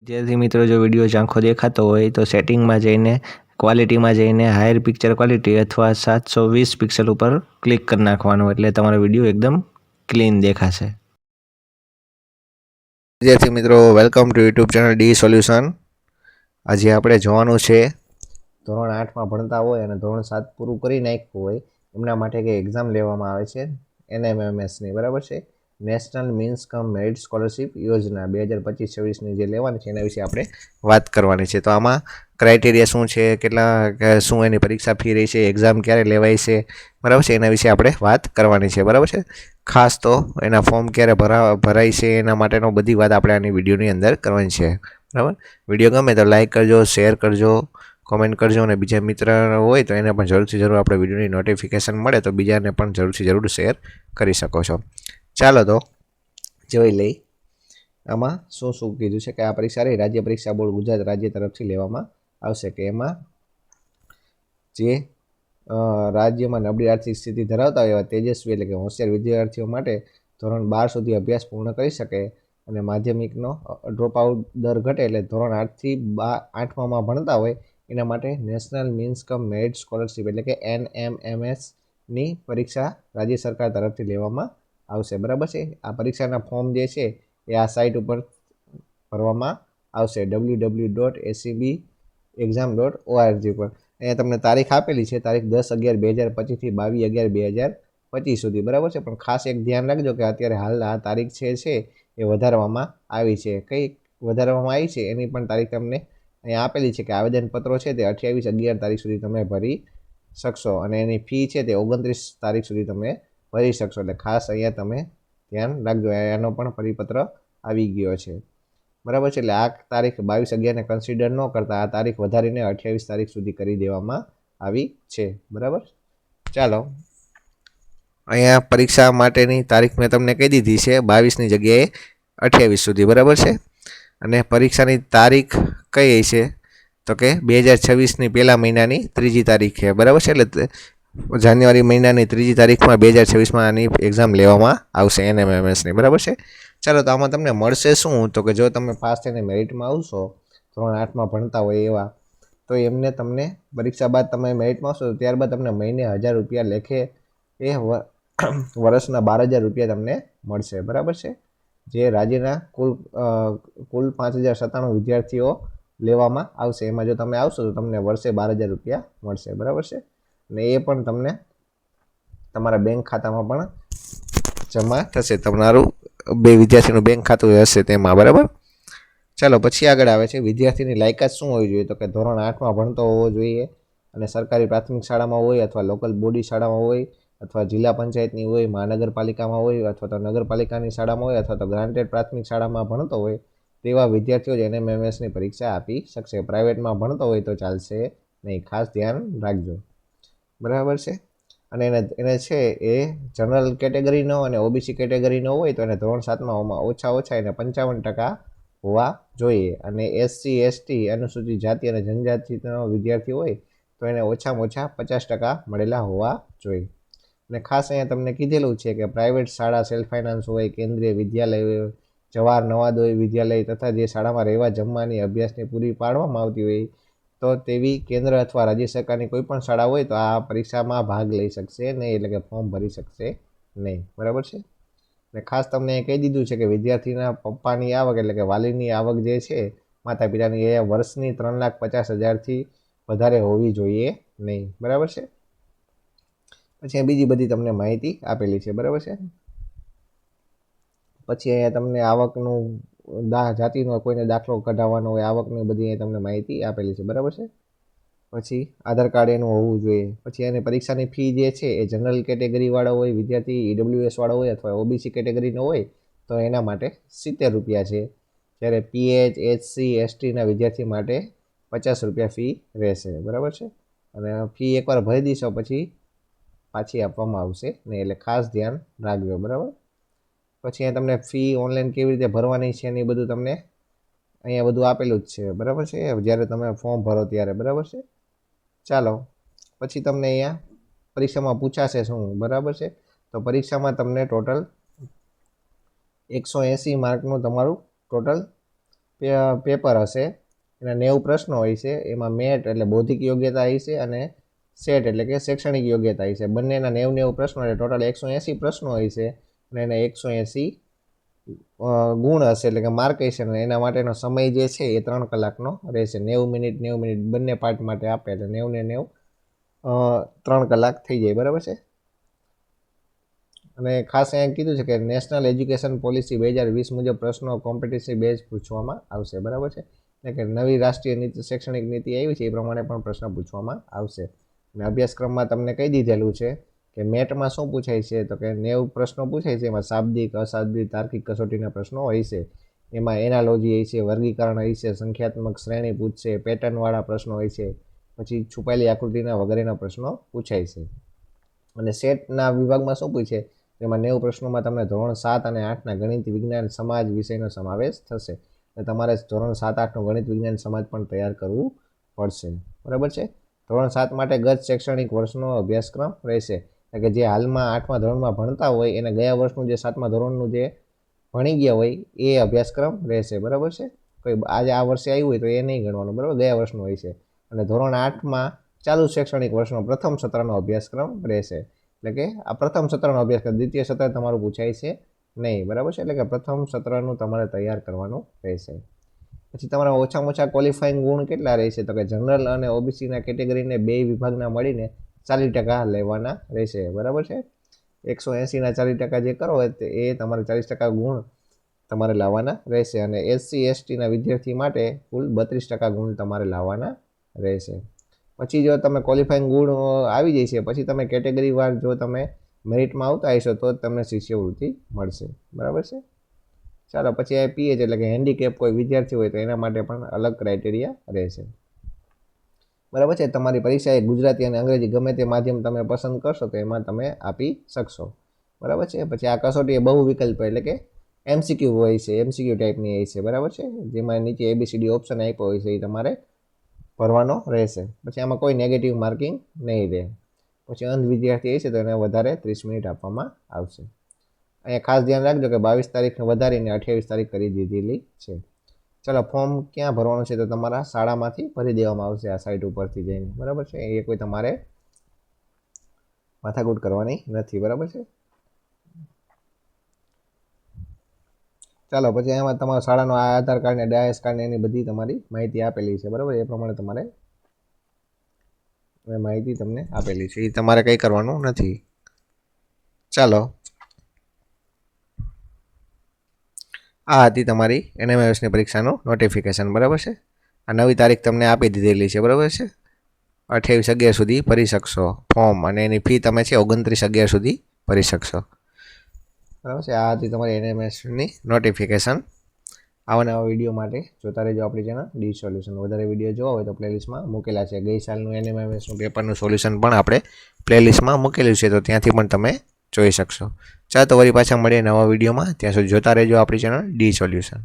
विद्यार्थी मित्रों जो विडियो झांखो देखातो होय तो सेटिंग में जईने क्वॉलिटी में जईने हायर पिक्चर क्वॉलिटी अथवा 720 पिक्सल पर क्लिक कर नाखवानुं एटले तमारो विडियो एकदम क्लीन देखाशे। विद्यार्थी मित्रों welcome to YouTube channel D solution. आज आपणे जोवानुं छे धोरण 8 में भणता होय अने धोरण 7 पूरुं करी नाख्युं होय एमना माटे के एक्जाम लेवामां आवे छे NMMS ની बराबर छे national means cum merit scholarship योजना 2025-26 ની જે લેવાની છે એના વિશે આપણે વાત કરવાની છે। તો આમાં ક્રાઇટેરિયા શું છે, કેટલા શું એની પરીક્ષા ફી રહી છે, એક્ઝામ ક્યારે લેવાય છે બરાબર છે એના વિશે આપણે વાત કરવાની છે બરાબર છે। ખાસ તો એના ફોર્મ ક્યારે ભરાય છે એના માટેનો બધી વાત આપણે આની વિડીયોની અંદર કરવાની છે બરાબર। વિડીયો ગમે તો લાઈક કરજો, શેર કરજો, कॉमेंट करजो और बीजा मित्र होय तो एने पण जरूर थी जरूर आपणे विडियोनी नोटिफिकेशन मळे तो बीजाने पण जरूर थी जरूर शेर करी शको छो। चालो तो जोई लई आमां शुं शुं कीधुं छे के आ परीक्षा रही राज्य परीक्षा बोर्ड गुजरात राज्य तरफथी लेवामां आवशे के एमां जे राज्यमां नबળી आर्थिक स्थिति धरावता होय एवा तेजस्वी એટલે કે હોશિયાર વિદ્યાર્થીઓ માટે ધોરણ 12 સુધી અભ્યાસ પૂર્ણ કરી શકે અને માધ્યમિકનો ડ્રોપ આઉટ દર ઘટે એટલે ધોરણ 8 થી 8માં ભણતા હોય એના માટે નેશનલ મીન્સ કમ મેરિટ સ્કોલરશિપ એટલે કે NMMS ની પરીક્ષા રાજ્ય સરકાર તરફથી લેવામાં આવશે બરાબર છે। આ પરીક્ષાના ફોર્મ જે છે એ આ સાઇટ ઉપર ભરવામાં આવશે www.acbexam.org પર। અહીંયા તમને તારીખ આપેલી છે, તારીખ 10/11/2025 થી 22/11/2025 સુધી બરાબર છે। પણ ખાસ એક ધ્યાન રાખજો કે અત્યારે હાલ આ તારીખ છે એ વધારવામાં આવી છે। કઈ વધારવામાં આવી છે એની પણ તારીખ તમને અહીંયા આપેલી છે કે આવેદનપત્રો છે તે 28/11 તારીખ સુધી તમે ભરી શકશો અને એની ફી છે તે 29 તારીખ સુધી તમે ભરી શકશો। એટલે ખાસ અહીંયા તમે ધ્યાન રાખજો, એનો પણ પરિપત્ર આવી ગયો છે બરાબર છે। એટલે આ તારીખ 22/11 ને કન્સિડર ન કરતા આ તારીખ વધારીને 28 તારીખ સુધી કરી દેવામાં આવી છે બરાબર। ચાલો અહીંયા પરીક્ષા માટેની તારીખ મેં તમને કહી દીધી છે 22 ની જગ્યાએ 28 સુધી બરાબર છે। અને પરીક્ષાની તારીખ કઈ છે તો કે 2026 ની પહેલા મહિનાની 3જી તારીખ છે બરાબર છે। એટલે જાન્યુઆરી મહિનાની 3જી તારીખમાં 2026માં આની એક્ઝામ લેવામાં આવશે NMMS ની બરાબર છે। ચાલો તો આમાં તમને મળશે શું તો કે જો તમે પાસ થઈને મેરિટમાં આવશો ધોરણ 8માં ભણતા હોય એવા તો એમને તમને પરીક્ષા બાદ તમે મેરિટમાં આવશો ત્યારબાદ તમને મહિને 1000 રૂપિયા લેખે એ વર્ષના 12000 રૂપિયા તમને મળશે બરાબર છે। જે રાજ્યના કુલ 5097 વિદ્યાર્થીઓ લેવામાં આવશે એમાં જો તમે આવશો તો તમને વર્ષે 12000 રૂપિયા મળશે બરાબર છે। અને એ પણ તમને તમારા બેંક ખાતામાં પણ જમા થશે, તમારું બે વિદ્યાર્થીનું બેંક ખાતું હશે તેમાં બરાબર। ચાલો પછી આગળ આવે છે વિદ્યાર્થીની લાયકાત શું હોવી જોઈએ તો કે ધોરણ 8માં ભણતો હોવો જોઈએ અને સરકારી પ્રાથમિક શાળામાં હોય અથવા લોકલ બોડી શાળામાં હોય અથવા જિલ્લા પંચાયતની હોય, મહાનગરપાલિકામાં હોય અથવા તો નગરપાલિકાની શાળામાં હોય અથવા તો ગ્રાન્ટેડ પ્રાથમિક શાળામાં ભણતો હોય તેવા વિદ્યાર્થીઓ જ NMMSની પરીક્ષા આપી શકશે। પ્રાઇવેટમાં ભણતો હોય તો ચાલશે નહીં, ખાસ ધ્યાન રાખજો બરાબર છે। અને એને છે એ જનરલ કેટેગરીનો અને OBC કેટેગરીનો હોય તો એને ધોરણ 7માં ઓછા એને 55% હોવા જોઈએ અને SC ST અનુસૂચિત જાતિ અને જનજાતિનો વિદ્યાર્થી હોય તો એને ઓછામાં ઓછા 50% મળેલા હોવા જોઈએ। અને ખાસ અહીંયા તમને કીધેલું છે કે પ્રાઇવેટ શાળા સેલ્ફ ફાઇનાન્સ હોય, કેન્દ્રીય વિદ્યાલય હોય, જવાહર નવોદય વિદ્યાલય તથા જે શાળામાં રહેવા જમવાની અભ્યાસની પૂરી પાડવામાં આવતી હોય તો તેવી કેન્દ્ર અથવા રાજ્ય સરકારની કોઈ પણ શાળા હોય તો આ પરીક્ષામાં ભાગ લઈ શકશે નહીં, એટલે કે ફોર્મ ભરી શકશે નહીં બરાબર છે। અને ખાસ તમને કહી દીધું છે કે વિદ્યાર્થીના પપ્પાની આવક એટલે કે વાલીની આવક જે છે માતા પિતાની એ વર્ષની 3,50,000થી વધારે હોવી જોઈએ નહીં બરાબર છે। પછી બીજી બધી તમને માહિતી આપેલી છે બરાબર છે। પછી અહીંયા તમને આવકનું જાતિનો કોઈને દાખલો કઢાવવાનો હોય આવકની બધી અહીંયા તમને માહિતી આપેલી છે બરાબર છે। પછી આધાર કાર્ડ એનું હોવું જોઈએ। પછી એની પરીક્ષાની ફી જે છે એ જનરલ કેટેગરીવાળો હોય વિદ્યાર્થી, EWS વાળો હોય અથવા OBC કેટેગરીનો હોય તો એના માટે 70 રૂપિયા છે, જ્યારે PH SC STના વિદ્યાર્થી માટે 50 રૂપિયા ફી રહેશે બરાબર છે। અને ફી એકવાર ભરી દીશો પછી પાછી આપવામાં આવશે નહીં, એટલે ખાસ ધ્યાન રાખજો બરાબર। પછી અહીંયા તમને ફી ઓનલાઈન કેવી રીતે ભરવાની છે એની બધું તમને અહીંયા બધું આપેલું જ છે બરાબર છે જ્યારે તમે ફોર્મ ભરો ત્યારે બરાબર છે। ચાલો પછી તમને અહીંયા પરીક્ષામાં પૂછાશે શું બરાબર છે તો પરીક્ષામાં તમને ટોટલ 180 માર્કનું તમારું ટોટલ પેપર હશે, એના 90 પ્રશ્નો હોય છે. એમાં મેટ એટલે બૌદ્ધિક યોગ્યતા હોય છે અને સેટ એટલે કે શૈક્ષણિક યોગ્યતા હોય છે. બંનેના 90 પ્રશ્નો એટલે ટોટલ 180 પ્રશ્નો હોય છે અને એને 180 ગુણ હશે એટલે કે માર્ક હશે. અને એના માટેનો સમય જે છે એ 3 કલાકનો રહેશે. 90 મિનિટ બંને પાર્ટ માટે આપે એટલે 90 ને 90 3 કલાક થઈ જાય, બરાબર છે. અને ખાસ અહીંયા કીધું છે કે નેશનલ એજ્યુકેશન પોલિસી 2020 મુજબ પ્રશ્નો કોમ્પિટિટિવ બેઝ પૂછવામાં આવશે, બરાબર છે. એટલે કે નવી રાષ્ટ્રીય નીતિ શૈક્ષણિક નીતિ આવી છે એ પ્રમાણે પણ પ્રશ્ન પૂછવામાં આવશે. અને અભ્યાસક્રમમાં તમને કહી દીધેલું છે કે મેટમાં શું પૂછાય છે, તો કે 90 પ્રશ્નો પૂછાય છે. એમાં શાબ્દિક, અશાબ્દિક, તાર્કિક કસોટીના પ્રશ્નો હોય છે. એમાં એનાલોજી હોય છે, વર્ગીકરણ હોય છે, સંખ્યાત્મક શ્રેણી પૂછશે, પેટર્નવાળા પ્રશ્નો હોય છે, પછી છુપાયેલી આકૃતિના વગેરેના પ્રશ્નો પૂછાય છે. અને સેટના વિભાગમાં શું પૂછે, એમાં 90 પ્રશ્નોમાં તમને ધોરણ 7 અને 8ના ગણિત, વિજ્ઞાન, સમાજ વિષયનો સમાવેશ થશે. એટલે તમારે ધોરણ 7, 8નું ગણિત, વિજ્ઞાન, સમાજ પણ તૈયાર કરવું પડશે, બરાબર છે. ધોરણ 7 માટે ગત શૈક્ષણિક વર્ષનો અભ્યાસક્રમ રહેશે. એટલે કે જે હાલમાં 8મા ધોરણમાં ભણતા હોય એને ગયા વર્ષનું જે 7મા ધોરણનું જે ભણી ગયા હોય એ અભ્યાસક્રમ રહેશે, બરાબર છે. કોઈ આજે આ વર્ષે આવ્યું હોય તો એ નહીં ગણવાનું, બરાબર, ગયા વર્ષનું હોય છે. અને ધોરણ 8માં ચાલુ શૈક્ષણિક વર્ષનો પ્રથમ સત્રનો અભ્યાસક્રમ રહેશે. એટલે કે આ પ્રથમ સત્રનો અભ્યાસક્રમ, દ્વિતીય સત્ર તમારું પૂછાય છે નહીં, બરાબર છે. એટલે કે પ્રથમ સત્રનું તમારે તૈયાર કરવાનું રહેશે. પછી તમારા ઓછામાં ઓછા ક્વોલિફાઈંગ ગુણ કેટલા રહેશે, તો કે જનરલ અને ઓબીસીના કેટેગરીને 2 વિભાગના મળીને 40% લેવાના રહેશે, બરાબર છે. 180ના 40% જે કરો હોય એ તમારે 40% ગુણ તમારે લાવવાના રહેશે. અને એસસી એસટીના વિદ્યાર્થી માટે કુલ 32% ગુણ તમારે લાવવાના રહેશે. પછી જો તમે ક્વોલિફાઈંગ ગુણ આવી જાય છે પછી તમે કેટેગરી વાર જો તમે મેરિટમાં આવતા હશો તો જ તમને શિષ્યવૃત્તિ મળશે, બરાબર છે. ચાલો પછી આ પીએચ એટલે કે હેન્ડીકેપ કોઈ વિદ્યાર્થી હોય તો એના માટે પણ અલગ ક્રાઇટેરિયા રહેશે, બરાબર છે. તમારી પરીક્ષા એ ગુજરાતી અને અંગ્રેજી ગમે તે માધ્યમ તમે પસંદ કરશો તો એમાં તમે આપી શકશો, બરાબર છે. પછી આ કસોટી એ બહુ વિકલ્પ એટલે કે એમસીક્યુ હોય છે, એમસીક્યુ ટાઈપની હોય છે, બરાબર છે. જેમાં નીચે એબીસીડી ઓપ્શન આપ્યો હોય છે એ તમારે ભરવાનો રહેશે. પછી આમાં કોઈ નેગેટિવ માર્કિંગ નહીં રહે. પછી અંધ વિદ્યાર્થી હશે તો એને વધારે 30 મિનિટ આપવામાં આવશે. અહીંયા ખાસ ધ્યાન રાખજો કે 22 તારીખને વધારીને 28 તારીખ કરી દીધેલી છે. ચાલો ફોર્મ ક્યાં ભરવાનું છે, તો તમારા શાળામાંથી ભરી દેવામાં આવશે આ સાઇટ ઉપરથી જઈને, બરાબર છે. એ કોઈ તમારે માથાકૂટ કરવાની નથી, બરાબર છે. ચાલો પછી એમાં તમારા શાળાનો આધાર કાર્ડ ને ડાયસ કાર્ડ ને એની બધી તમારી માહિતી આપેલી છે, બરાબર. એ પ્રમાણે તમારે માહિતી તમને આપેલી છે, એ તમારે કંઈ કરવાનું નથી. ચાલો આ હતી તમારી એનએમએસની પરીક્ષાનું નોટિફિકેશન, બરાબર છે. આ નવી તારીખ તમને આપી દીધેલી છે, બરાબર છે. 28/11 સુધી ભરી શકશો ફોર્મ અને એની ફી તમે છે 29/11 સુધી ભરી શકશો, બરાબર છે. આ હતી તમારી એનએમએસની નોટિફિકેશન. આવા નવા વિડીયો માટે જોતા રહેજો આપણી ચેનલ ડી સોલ્યુશન. વધારે વિડીયો જોવા હોય તો પ્લેલિસ્ટમાં મૂકેલા છે. ગઈ સાલનું એનએમએસનું પેપરનું સોલ્યુશન પણ આપણે પ્લેલિસ્ટમાં મૂકેલું છે, તો ત્યાંથી પણ તમે જોઈ શકશો. ચાલો તો વળી પાછા મળીએ નવા વિડીયોમાં. ત્યાં સુધી જોતા રહેજો આપણી ચેનલ ડી સોલ્યુશન.